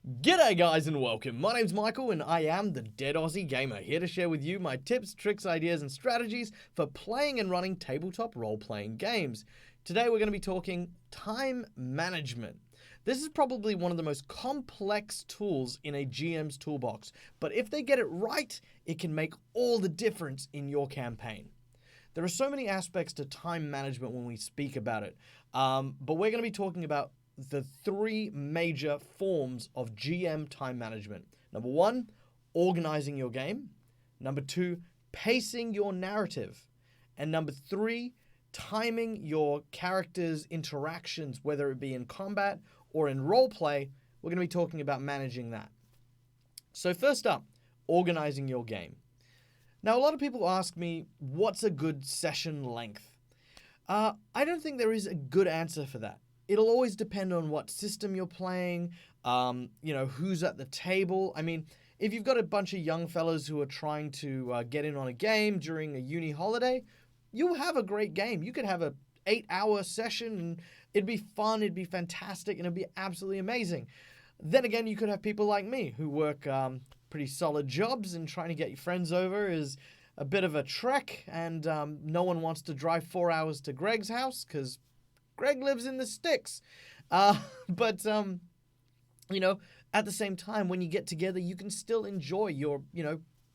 G'day guys and welcome. My name's Michael and I am the Deadaussiegamer, here to share with you my tips, tricks, ideas and strategies for playing and running tabletop role-playing games. Today we're going to be talking time management. This is probably one of the most complex tools in a GM's toolbox, but if they get it right, it can make all the difference in your campaign. There are so many aspects to time management when we speak about it, but we're going to be talking about the three major forms of GM time management. Number one, organizing your game. Number two, pacing your narrative. And number three, timing your characters' interactions, whether it be in combat or in roleplay. We're going to be talking about managing that. So first up, organizing your game. Now, a lot of people ask me, what's a good session length? I don't think there is a good answer for that. It'll always depend on what system you're playing, who's at the table. I mean, if you've got a bunch of young fellas who are trying to get in on a game during a uni holiday, you'll have a great game. You could have a 8-hour session and it'd be fun, it'd be fantastic, and it'd be absolutely amazing. Then again, you could have people like me who work pretty solid jobs, and trying to get your friends over is a bit of a trek, and no one wants to drive 4 hours to Greg's house because Greg lives in the sticks. But at the same time, when you get together, you can still enjoy your,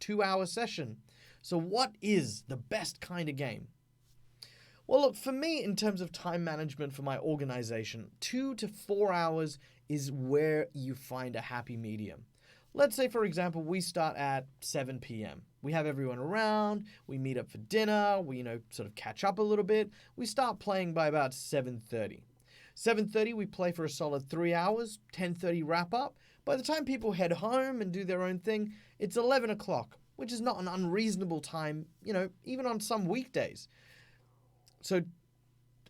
2-hour session. So what is the best kind of game? Well, look, for me, in terms of time management for my organization, 2 to 4 hours is where you find a happy medium. Let's say, for example, we start at 7 p.m. We have everyone around, we meet up for dinner, we, sort of catch up a little bit. We start playing by about 7:30. 7:30, we play for a solid 3 hours, 10:30 wrap up. By the time people head home and do their own thing, it's 11 o'clock, which is not an unreasonable time, even on some weekdays. So,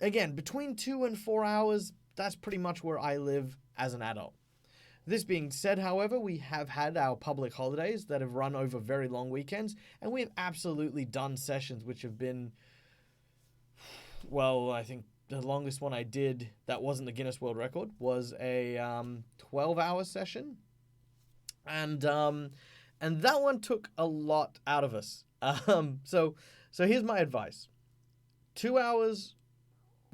again, between 2 and 4 hours, that's pretty much where I live as an adult. This being said, however, we have had our public holidays that have run over very long weekends, and we have absolutely done sessions which have been, well, I think the longest one I did that wasn't the Guinness World Record was a 12-hour session, and that one took a lot out of us. So here's my advice: 2 hours,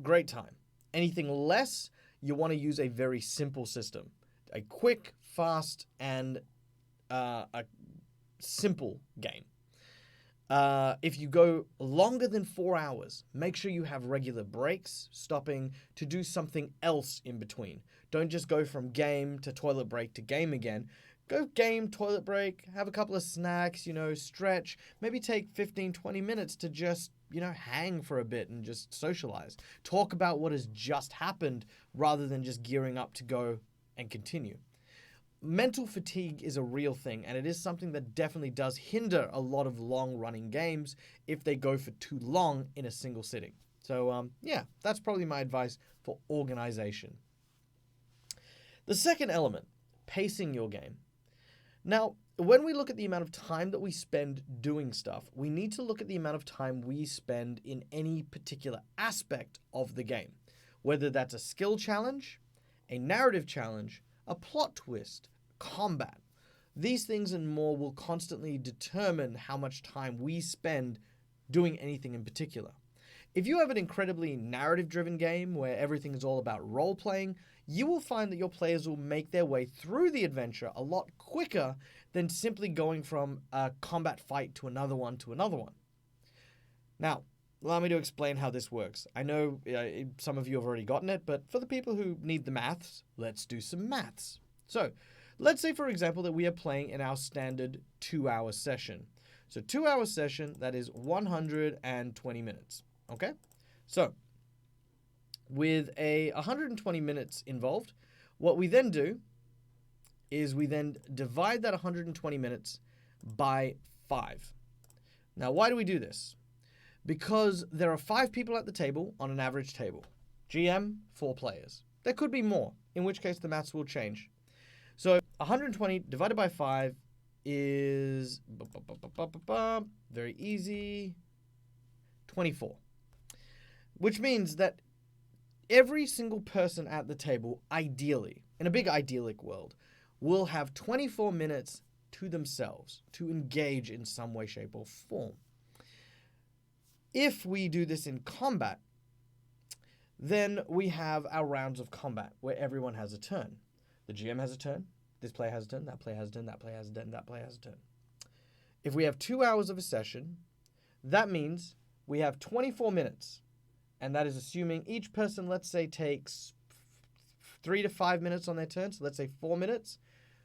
great time. Anything less, you want to use a very simple system. A quick, fast, and a simple game. If you go longer than 4 hours, make sure you have regular breaks, stopping to do something else in between. Don't just go from game to toilet break to game again. Go game, toilet break, have a couple of snacks, stretch. Maybe take 15, 20 minutes to just, hang for a bit and just socialize. Talk about what has just happened rather than just gearing up to go and continue. Mental fatigue is a real thing, and it is something that definitely does hinder a lot of long-running games if they go for too long in a single sitting. So, that's probably my advice for organization. The second element, pacing your game. Now, when we look at the amount of time that we spend doing stuff, we need to look at the amount of time we spend in any particular aspect of the game, whether that's a skill challenge, a narrative challenge, a plot twist, combat. These things and more will constantly determine how much time we spend doing anything in particular. If you have an incredibly narrative-driven game where everything is all about role-playing, you will find that your players will make their way through the adventure a lot quicker than simply going from a combat fight to another one to another one. Now, allow me to explain how this works. I know some of you have already gotten it, but for the people who need the maths, let's do some maths. So, let's say, for example, that we are playing in our standard 2-hour session. So, 2-hour session, that is 120 minutes. Okay? So, with 120 minutes involved, what we then do is we then divide that 120 minutes by 5. Now, why do we do this? Because there are 5 people at the table on an average table. GM, 4 players. There could be more, in which case the maths will change. So 120 divided by 5 is, very easy, 24. Which means that every single person at the table, ideally, in a big idyllic world, will have 24 minutes to themselves to engage in some way, shape, or form. If we do this in combat, then we have our rounds of combat where everyone has a turn. The GM has a turn, this player has a turn, that player has a turn, that player has a turn, that player has a turn. If we have 2 hours of a session, that means we have 24 minutes. And that is assuming each person, let's say, takes 3 to 5 minutes on their turn. So let's say 4 minutes.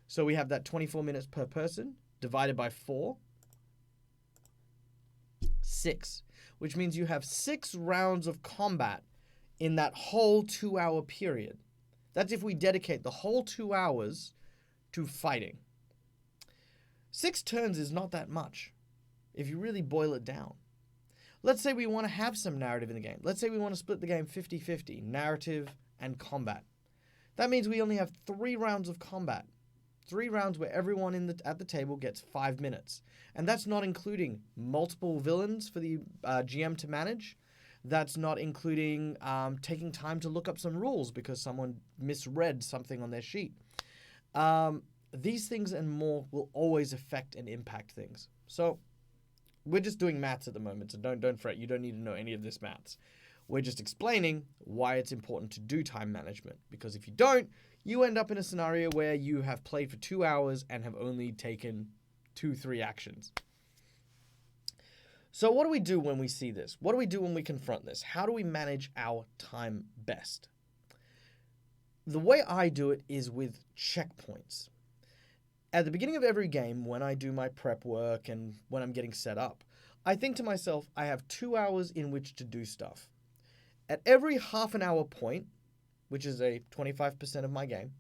So we have that 24 minutes per person divided by 4. 6. Which means you have 6 rounds of combat in that whole 2-hour period. That's if we dedicate the whole 2 hours to fighting. 6 turns is not that much if you really boil it down. Let's say we want to have some narrative in the game. Let's say we want to split the game 50-50, narrative and combat. That means we only have 3 rounds of combat. 3 rounds where everyone at the table gets 5 minutes. And that's not including multiple villains for the GM to manage. That's not including taking time to look up some rules because someone misread something on their sheet. These things and more will always affect and impact things. So we're just doing maths at the moment, so don't fret. You don't need to know any of this maths. We're just explaining why it's important to do time management. Because if you don't, you end up in a scenario where you have played for 2 hours and have only taken 2-3 actions. So what do we do when we see this? What do we do when we confront this? How do we manage our time best? The way I do it is with checkpoints. At the beginning of every game, when I do my prep work and when I'm getting set up, I think to myself, I have 2 hours in which to do stuff. At every half an hour point, which is a 25% of my game,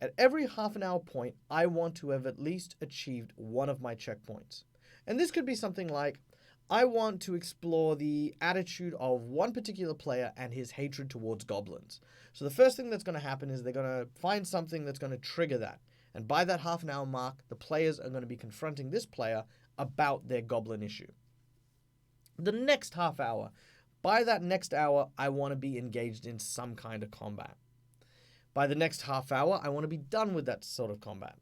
at every half an hour point, I want to have at least achieved one of my checkpoints. And this could be something like, I want to explore the attitude of one particular player and his hatred towards goblins. So the first thing that's going to happen is they're going to find something that's going to trigger that. And by that half an hour mark, the players are going to be confronting this player about their goblin issue. The next half hour, by that next hour, I want to be engaged in some kind of combat. By the next half hour, I want to be done with that sort of combat.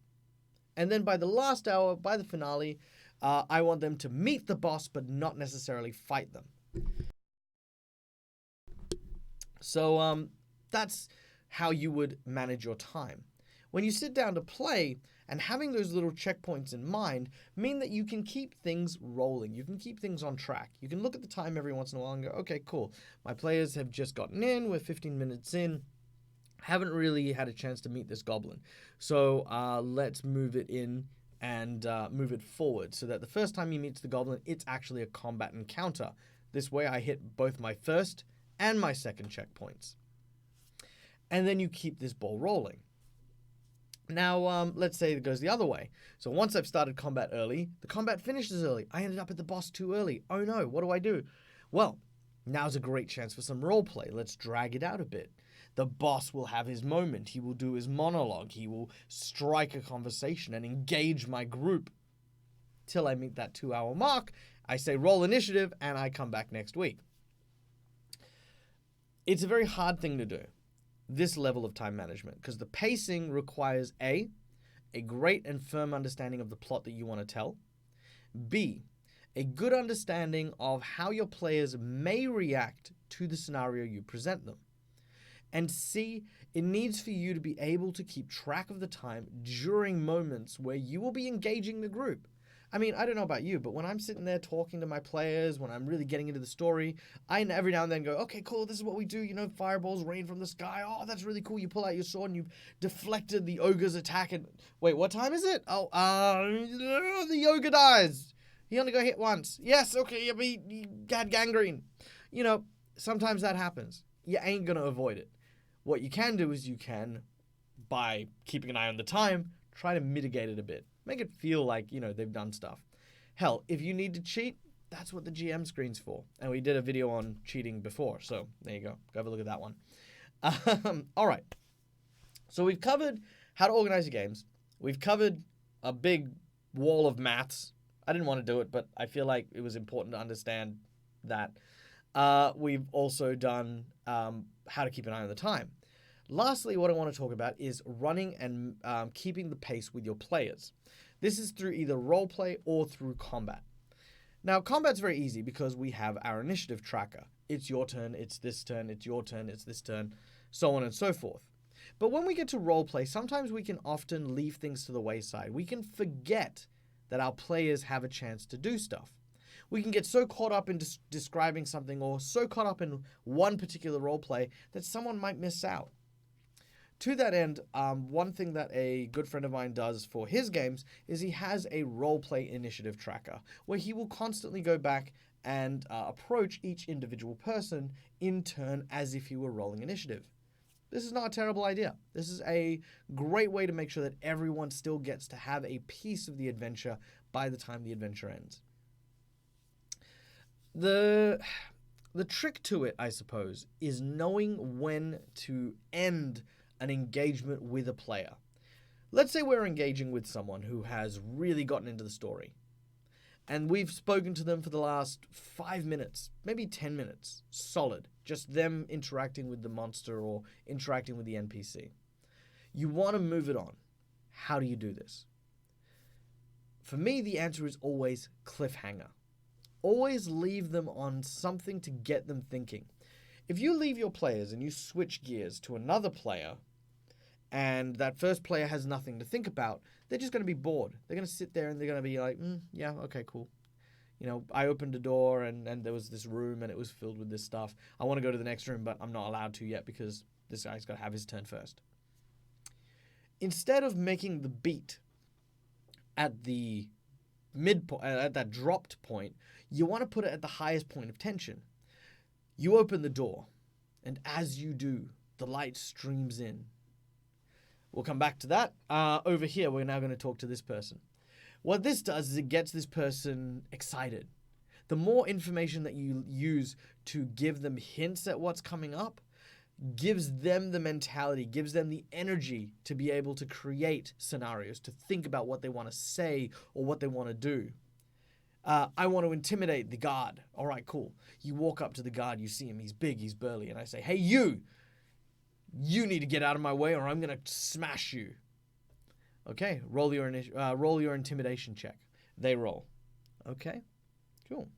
And then by the last hour, by the finale, I want them to meet the boss, but not necessarily fight them. So that's how you would manage your time. When you sit down to play, and having those little checkpoints in mind mean that you can keep things rolling. You can keep things on track. You can look at the time every once in a while and go, okay, cool. My players have just gotten in. We're 15 minutes in. Haven't really had a chance to meet this goblin. So let's move it in and move it forward so that the first time he meets the goblin, it's actually a combat encounter. This way I hit both my first and my second checkpoints. And then you keep this ball rolling. Now, let's say it goes the other way. So once I've started combat early, the combat finishes early. I ended up at the boss too early. Oh no, what do I do? Well, now's a great chance for some roleplay. Let's drag it out a bit. The boss will have his moment. He will do his monologue. He will strike a conversation and engage my group. Till I meet that 2 hour mark, I say roll initiative and I come back next week. It's a very hard thing to do, this level of time management, because the pacing requires A, a great and firm understanding of the plot that you want to tell, B, a good understanding of how your players may react to the scenario you present them, and C, it needs for you to be able to keep track of the time during moments where you will be engaging the group. I mean, I don't know about you, but when I'm sitting there talking to my players, when I'm really getting into the story, I every now and then go, okay, cool, this is what we do, you know, fireballs rain from the sky, oh, that's really cool, you pull out your sword and you've deflected the ogre's attack, and, wait, what time is it? Oh, the ogre dies. He only got hit once. Yes, okay, he had gangrene. You know, sometimes that happens. You ain't gonna avoid it. What you can do is you can, by keeping an eye on the time, try to mitigate it a bit. Make it feel like, you know, they've done stuff. Hell, if you need to cheat, that's what the GM screen's for. And we did a video on cheating before, so there you go. Go have a look at that one. All right. So we've covered how to organize your games. We've covered a big wall of maths. I didn't want to do it, but I feel like it was important to understand that. We've also done how to keep an eye on the time. Lastly, what I want to talk about is running and keeping the pace with your players. This is through either roleplay or through combat. Now, combat's very easy because we have our initiative tracker. It's your turn, it's this turn, it's your turn, it's this turn, so on and so forth. But when we get to roleplay, sometimes we can often leave things to the wayside. We can forget that our players have a chance to do stuff. We can get so caught up in describing something or so caught up in one particular roleplay that someone might miss out. To that end, one thing that a good friend of mine does for his games is he has a roleplay initiative tracker where he will constantly go back and approach each individual person in turn as if he were rolling initiative. This is not a terrible idea. This is a great way to make sure that everyone still gets to have a piece of the adventure by the time the adventure ends. The trick to it, I suppose, is knowing when to end an engagement with a player. Let's say we're engaging with someone who has really gotten into the story, and we've spoken to them for the last 5 minutes, maybe 10 minutes, solid, just them interacting with the monster or interacting with the NPC. You want to move it on. How do you do this? For me, the answer is always cliffhanger. Always leave them on something to get them thinking. If you leave your players and you switch gears to another player, and that first player has nothing to think about, they're just going to be bored. They're going to sit there and they're going to be like, yeah, okay, cool. You know, I opened a door and there was this room and it was filled with this stuff. I want to go to the next room, but I'm not allowed to yet because this guy's got to have his turn first. Instead of making the beat at the midpoint, at that dropped point, you want to put it at the highest point of tension. You open the door, and as you do, the light streams in. We'll come back to that. Over here, we're now going to talk to this person. What this does is it gets this person excited. The more information that you use to give them hints at what's coming up, gives them the mentality, gives them the energy to be able to create scenarios, to think about what they want to say or what they want to do. I want to intimidate the guard. All right, cool. You walk up to the guard, you see him, he's big, he's burly, and I say, hey, you need to get out of my way or I'm going to smash you. Okay, roll your intimidation check. They roll. Okay, cool.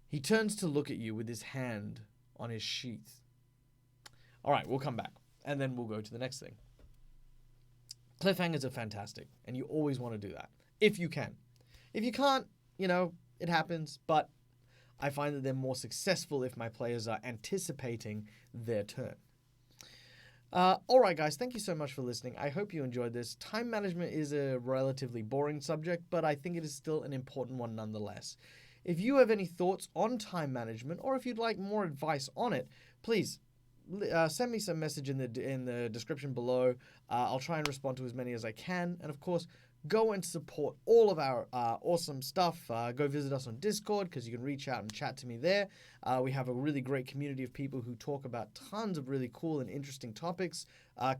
He turns to look at you with his hand on his sheath. All right, we'll come back, and then we'll go to the next thing. Cliffhangers are fantastic, and you always want to do that, if you can. If you can't, it happens, but I find that they're more successful if my players are anticipating their turn. All right, guys, thank you so much for listening. I hope you enjoyed this. Time management is a relatively boring subject, but I think it is still an important one nonetheless. If you have any thoughts on time management, or if you'd like more advice on it, please send me some message in the description below. I'll try and respond to as many as I can. And of course, go and support all of our awesome stuff. Go visit us on Discord because you can reach out and chat to me there. We have a really great community of people who talk about tons of really cool and interesting topics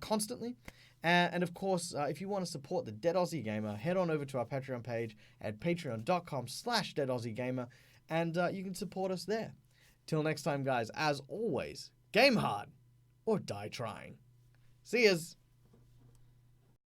constantly. And of course, if you want to support the Deadaussiegamer, head on over to our Patreon page at patreon.com/Deadaussiegamer, and you can support us there. Till next time, guys, as always, game hard or die trying. See yas.